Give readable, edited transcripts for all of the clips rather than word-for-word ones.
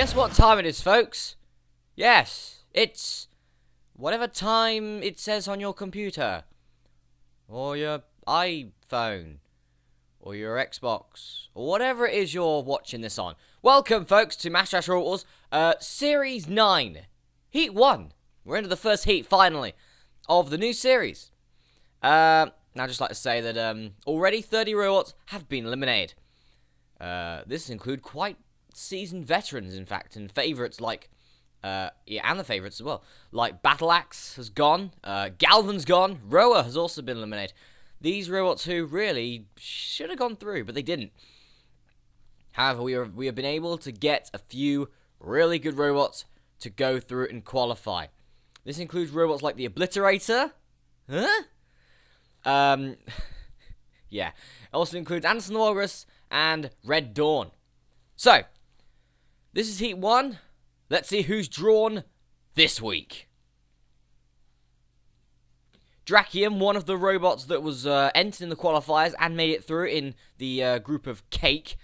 Guess what time it is, folks? Yes, it's whatever time it says on your computer, or your iPhone, or your Xbox, or whatever it is you're watching this on. Welcome, folks, to Masteraths Series 9, Heat 1. We're into the first heat, finally, of the new series. Now, I'd just like to say that already 30 robots have been eliminated. This include quite seasoned veterans, in fact, and favourites like, and the favourites as well, like Battle Axe has gone, Galvan's gone, Roa has also been eliminated. These robots who really should have gone through, but they didn't. However, we have been able to get a few really good robots to go through and qualify. This includes robots like the Obliterator. Huh? Yeah. It also includes Anderson Walrus and Red Dawn. So, this is Heat 1. Let's see who's drawn this week. Drakium, one of the robots that was entered in the qualifiers and made it through in the group of Cake.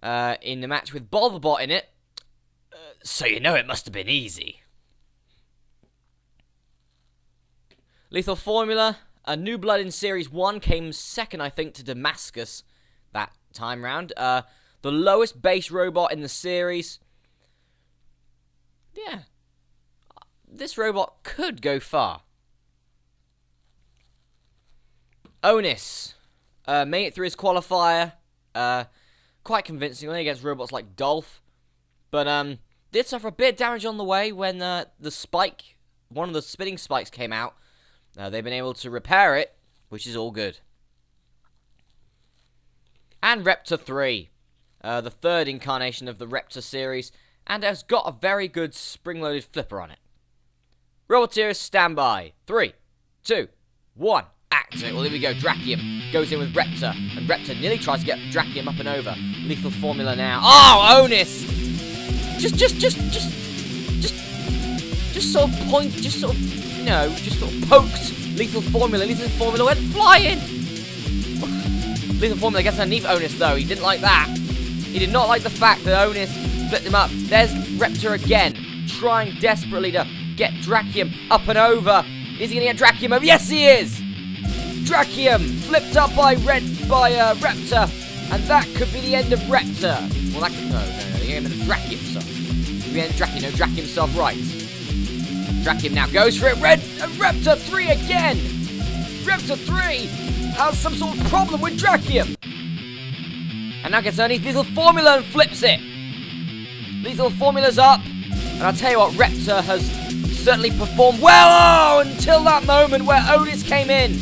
In the match with Bulbabot in it. So you know it must have been easy. Lethal Formula, a new blood in Series 1, came second, I think, to Damascus that time round. The lowest base robot in the series. Yeah. This robot could go far. Onis made it through his qualifier quite convincingly against robots like Dolph. But did suffer a bit of damage on the way when one of the spinning spikes came out. They've been able to repair it, which is all good. And Repta 3, the third incarnation of the Repta series, and has got a very good spring-loaded flipper on it. Roboteers, stand by. 3, 2, 1, activate. Well, here we go. Drakium goes in with Repta, and Repta nearly tries to get Drakium up and over. Lethal Formula now. Oh, Onis! Just sort of poked Lethal Formula. Lethal Formula went flying. Lethal Formula gets underneath Onis, though. He didn't like that. He did not like the fact that Onis flipped him up. There's Repta again, trying desperately to get Drakium up and over. Is he going to get Drakium over? Yes, he is! Drakium flipped up by Repta, and that could be the end of Repta. Well, that could... No, the end of Drakium, sorry. The end of Drakium, no, Drakium himself right. Drakium now goes for it. Repta 3 again! Repta 3 has some sort of problem with Drakium. And now gets underneath Lethal Formula and flips it. Lethal Formula's up. And I'll tell you what, Repta has certainly performed well until that moment where Onis came in.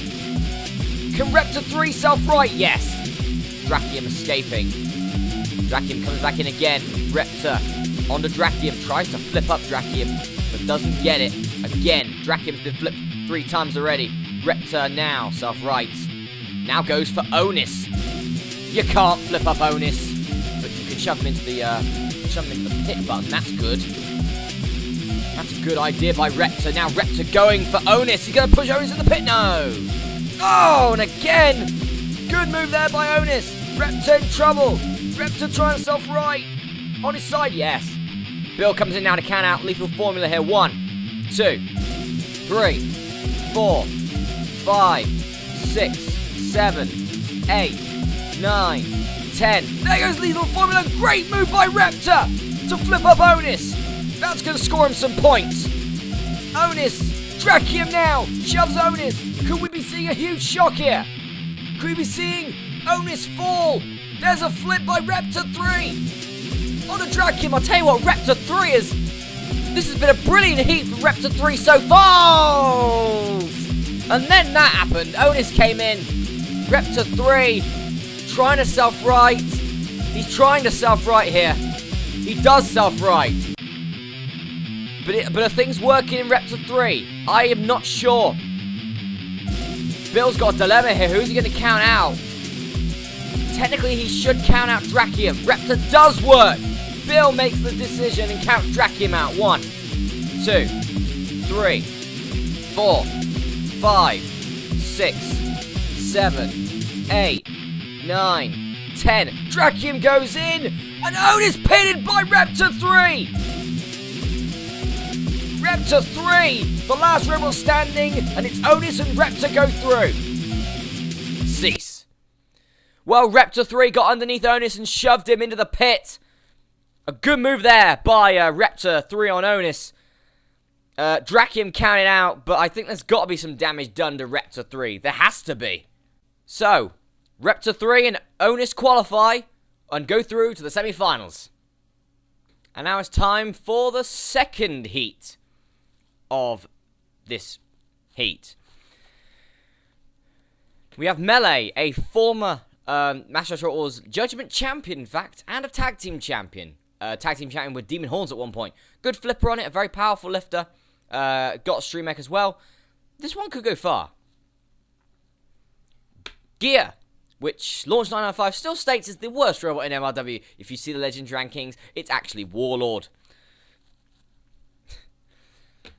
Can Repta 3 self-right? Yes. Drakium escaping. Drakium comes back in again. Repta onto Drakium. Tries to flip up Drakium, but doesn't get it. Again, Drakium's been flipped 3 times already. Repta now self-rights. Now goes for Onis. You can't flip up Onis, but you can shove him into the pit button. That's good. That's a good idea by Repta. Now Repta going for Onis. He's going to push Onis in the pit. No. Oh, and again. Good move there by Onis. Repta in trouble. Repta trying to self-right. On his side, yes. Bill comes in now to count out Lethal Formula here. 1, 2, 3, 4, 5, 6, 7, 8, 9, 10. There goes Lethal Formula. Great move by Repta to flip up Onis. That's going to score him some points. Onis, Drakium now, shoves Onis. Could we be seeing a huge shock here? Could we be seeing Onis fall? There's a flip by Repta 3. On the Drakium, I'll tell you what, Repta 3 is... This has been a brilliant heat for Repta 3 so far. And then that happened. Onis came in. Repta 3 trying to self-right. He's trying to self-right here. He does self-right. But are things working in Repta 3? I am not sure. Bill's got a dilemma here. Who's he going to count out? Technically, he should count out Drakium. Repta does work. Bill makes the decision and counts Drakium out. 1, 2, 3, 4, 5, 6, 7, 8, 9, 10. Drakium goes in. And Onis pitted by Repta 3! Repta 3! The last robot standing, and it's Onis and Repta go through. Cease. Well, Repta 3 got underneath Onis and shoved him into the pit. A good move there by Repta 3 on Onis. Drakium counted out, but I think there's got to be some damage done to Repta 3. There has to be. So, Repta 3 and Onis qualify and go through to the semi-finals. And now it's time for the second heat of this heat. We have Melee, a former Masteraths Judgment Champion, in fact, and a Tag Team Champion. Tag Team Champion with Demon Horns at one point. Good flipper on it, a very powerful lifter. Got a stream mech as well. This one could go far. Gear, which Launch 995 still states is the worst robot in MRW. If you see the Legends rankings, it's actually Warlord.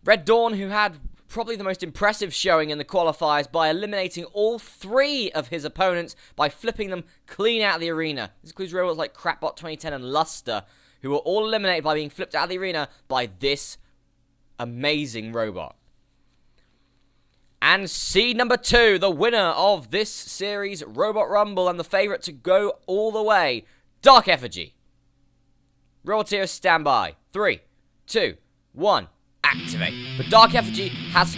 Red Dawn, who had probably the most impressive showing in the qualifiers by eliminating all 3 of his opponents by flipping them clean out of the arena. This includes robots like Crapbot 2010 and Luster, who were all eliminated by being flipped out of the arena by this amazing robot. And seed number 2, the winner of this series, Robot Rumble, and the favourite to go all the way, Dark Effigy. Roboteers stand by. 3, 2, 1, activate. But Dark Effigy has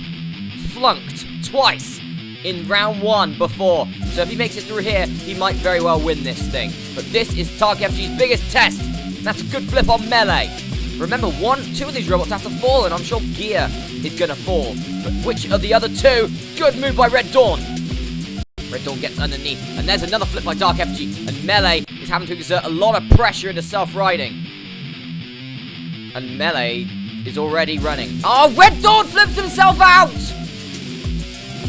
flunked twice in round 1 before. So if he makes it through here, he might very well win this thing. But this is Dark Effigy's biggest test. That's a good flip on Melee. Remember, 2 of these robots have to fall, and I'm sure Gear is going to fall. But which of the other 2? Good move by Red Dawn. Red Dawn gets underneath, and there's another flip by Dark Effigy, and Melee is having to exert a lot of pressure into self-riding. And Melee is already running. Oh, Red Dawn flips himself out!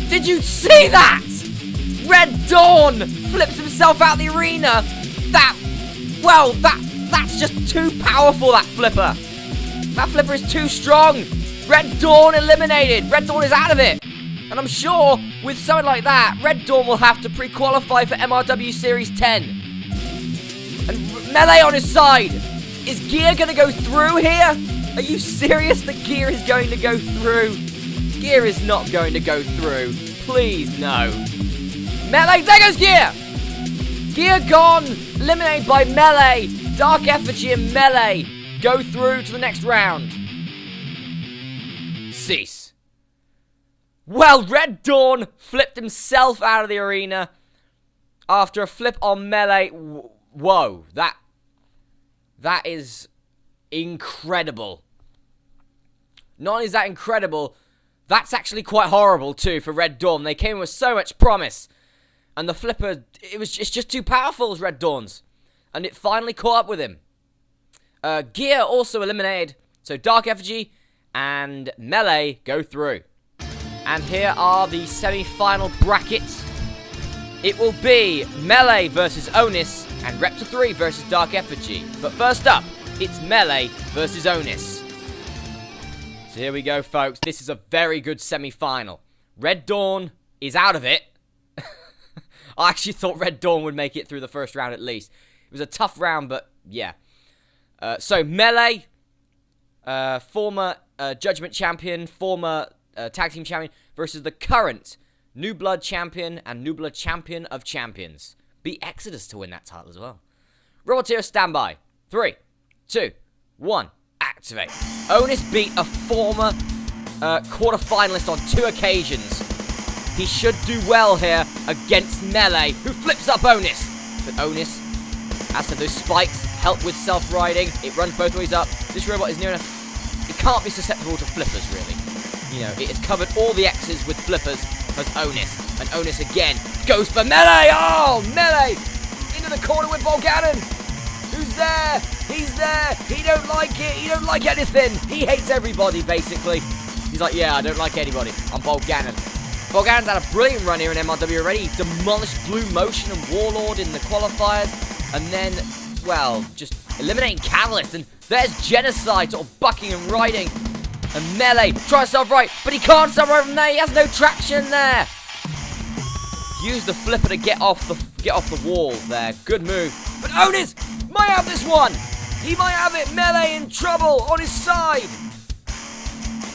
Did you see that? Red Dawn flips himself out the arena. That's just too powerful, that flipper. That flipper is too strong. Red Dawn eliminated. Red Dawn is out of it. And I'm sure with something like that, Red Dawn will have to pre-qualify for MRW Series 10. And Melee on his side. Is Gear going to go through here? Are you serious that Gear is going to go through? Gear is not going to go through. Please, no. Melee, there goes Gear! Gear gone! Eliminated by Melee. Dark Effigy and Melee go through to the next round. Cease. Well, Red Dawn flipped himself out of the arena after a flip on Melee. Whoa, that is incredible. Not only is that incredible, that's actually quite horrible too for Red Dawn. They came with so much promise, and the flipper, it's just too powerful as Red Dawn's, and it finally caught up with him. Gear also eliminated, so Dark Effigy and Melee go through. And here are the semi-final brackets. It will be Melee versus Onis and Repta 3 versus Dark Effigy. But first up, it's Melee versus Onis. So here we go, folks. This is a very good semi-final. Red Dawn is out of it. I actually thought Red Dawn would make it through the first round at least. It was a tough round, but yeah. So Melee, former Judgment Champion, former Tag Team Champion, versus the current New Blood Champion and New Blood Champion of Champions. Beat Exodus to win that title as well. Roboteer standby. 3, 2, 1, activate. Onis beat a former quarter-finalist on 2 occasions. He should do well here against Melee, who flips up Onis. But Onis, as to those spikes, help with self-riding. It runs both ways up. This robot is near enough. It can't be susceptible to flippers, really. You know, it has covered all the X's with flippers as Onis. And Onis again goes for Melee. Oh, Melee into the corner with Volganon. Who's there? He's there. He don't like it. He don't like anything. He hates everybody, basically. He's like, yeah, I don't like anybody. I'm Volganon. Volganon's had a brilliant run here in MRW already. He demolished Blue Motion and Warlord in the qualifiers. And then, well, just eliminating Catalyst. And there's Genocide sort of bucking and riding. And Melee tries to self-right, but he can't self-right from there. He has no traction there. Use the flipper to get off the wall there. Good move. But Onis might have this one. He might have it. Melee in trouble on his side.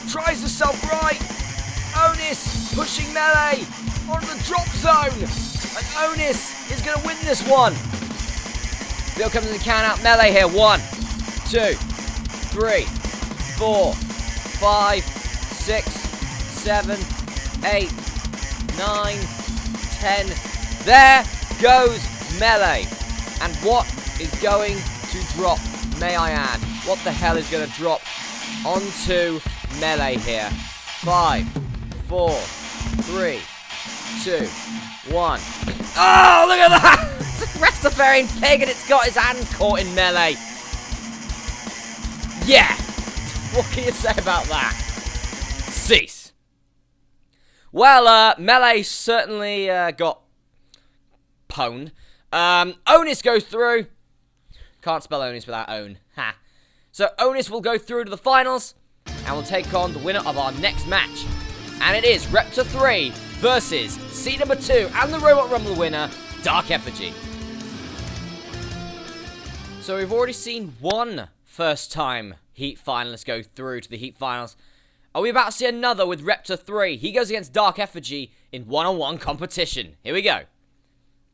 Tries to self-right. Onis pushing Melee onto the drop zone. And Onis is going to win this one. Bill comes in the count out. Melee here. 1, 2, 3, 4, 5, 6, 7, 8, 9, 10. There goes Melee. And what is going to drop, may I add? What the hell is going to drop onto Melee here? 5, 4, 3, 2, 1. Oh, look at that! It's a Rastafarian pig and it's got his hand caught in Melee. Yeah! What can you say about that? Cease. Well, Melee certainly got pwned. Onis goes through. Can't spell Onis without own. Ha. So Onis will go through to the finals and will take on the winner of our next match. And it is Repta 3 versus seed number 2 and the Robot Rumble winner, Dark Effigy. So we've already seen one first-time Heat finalist go through to the Heat finals. Are we about to see another with Repta 3? He goes against Dark Effigy in one-on-one competition. Here we go.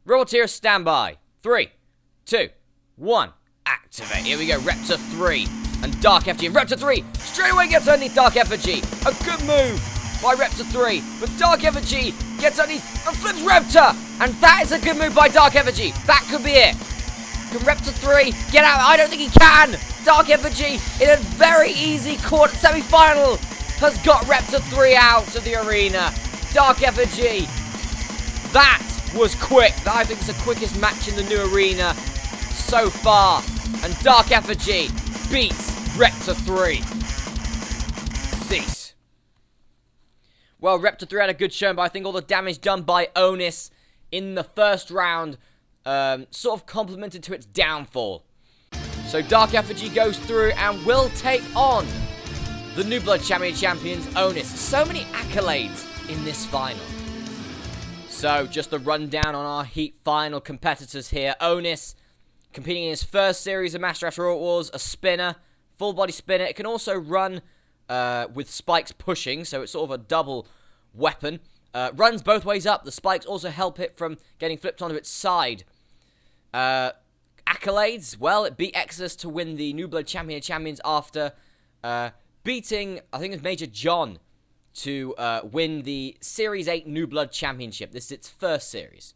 Roboteer standby. 3, 2, 1. Activate. Here we go. Repta 3 and Dark Effigy. And Repta 3 straight away gets underneath Dark Effigy. A good move by Repta 3. But Dark Effigy gets underneath and flips Repta. And that is a good move by Dark Effigy. That could be it. Can Repta 3 get out? I don't think he can. Dark Effigy in a very easy quarter semi-final has got Repta 3 out of the arena. Dark Effigy. That was quick. I think it's the quickest match in the new arena so far. And Dark Effigy beats Repta 3. Cease. Well, Repta 3 had a good showing, but I think all the damage done by Onis in the first round sort of complemented to its downfall. So Dark Effigy goes through and will take on the New Blood champions, Onis. So many accolades in this final. So just the rundown on our Heat final competitors here. Onis competing in his first series of Masteraths Robot Wars, a spinner, full body spinner. It can also run with spikes pushing, so it's sort of a double weapon. Runs both ways up. The spikes also help it from getting flipped onto its side. Accolades, well, it beat Exodus to win the New Blood champions after beating, I think it was Major John, to win the Series 8 New Blood Championship. This is its first series.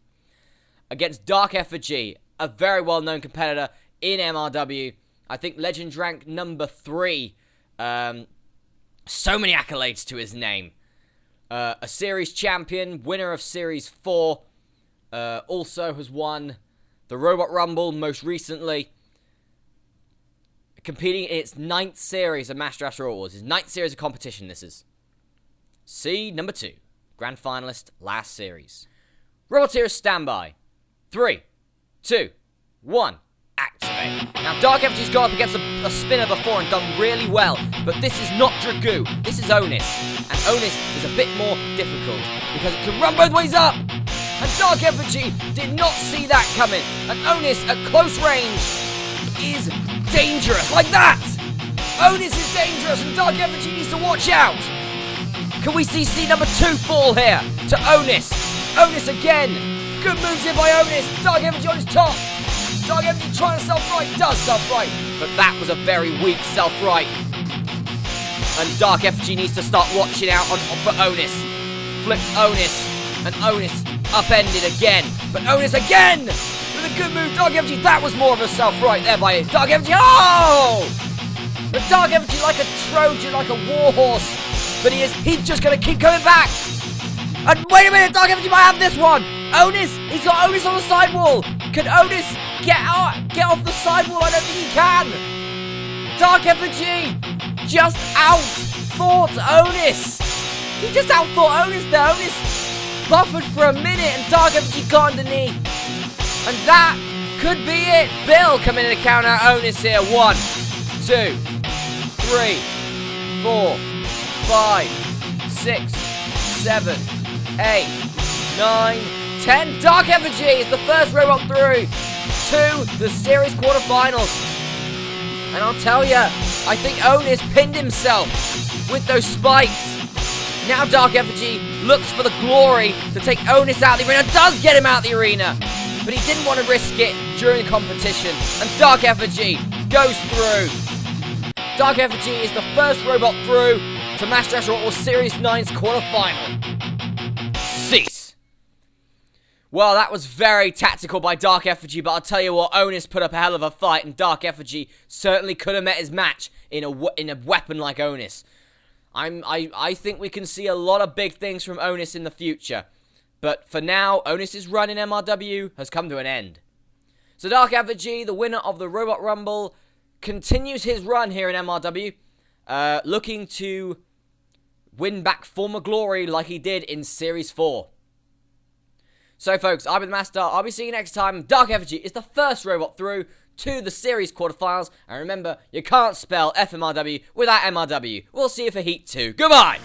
Against Dark Effigy, a very well-known competitor in MRW. I think Legend rank number 3. So many accolades to his name. A series champion, winner of Series 4. Also has won the Robot Rumble most recently. Competing in its 9th series of Masteraths Robot Wars. His 9th series of competition, this is. Seed number 2. Grand finalist, last series. Roboteer standby. 3, 2, 1. Activate. Now, Dark Effigy's gone up against a spinner before and done really well. But this is not Dragu. This is Onis. And Onis is a bit more difficult because it can run both ways up. And Dark Effigy did not see that coming. And Onis at close range is dangerous. Like that! Onis is dangerous and Dark Effigy needs to watch out. Can we see seed number 2 fall here to Onis? Onis again. Good moves in by Onis. Dark Effigy on his top. Dark Effigy trying to self-right. Does self-right. But that was a very weak self-right. And Dark Effigy needs to start watching out for Onis. Flips Onis. And Onis upended again. But Onis again! With a good move. Dark Effigy. That was more of a self-right there by Dark Effigy. Oh! But Dark Effigy like a Trojan, like a warhorse. But he's just going to keep coming back. And wait a minute, Dark Effigy might have this one. Onis, he's got Onis on the sidewall. Can Onis get off the sidewall? I don't think he can. Dark Effigy just outthought Onis. He just outthought Onis there. Onis buffered for a minute and Dark Effigy got underneath. And that could be it. Bill coming in to counter Onis here. 1, 2, 3, 4, 5, 6, 7, 8, 9, 10. Dark Effigy is the first robot through to the series quarterfinals. And I'll tell you, I think Onis pinned himself with those spikes. Now Dark Effigy looks for the glory to take Onis out of the arena. Does get him out of the arena. But he didn't want to risk it during the competition. And Dark Effigy goes through. Dark Effigy is the first robot through to Masteraths or Series 9's quarterfinal. Cease. Well, that was very tactical by Dark Effigy, but I'll tell you what, Onis put up a hell of a fight, and Dark Effigy certainly could have met his match in a weapon like Onis. I think we can see a lot of big things from Onis in the future. But for now, Onis' run in MRW has come to an end. So Dark Effigy, the winner of the Robot Rumble, continues his run here in MRW, looking to win back former glory like he did in Series 4. So folks, I've been the Master. I'll be seeing you next time. Dark Effigy is the first robot through to the series quarterfinals. And remember, you can't spell FMRW without MRW. We'll see you for Heat 2. Goodbye!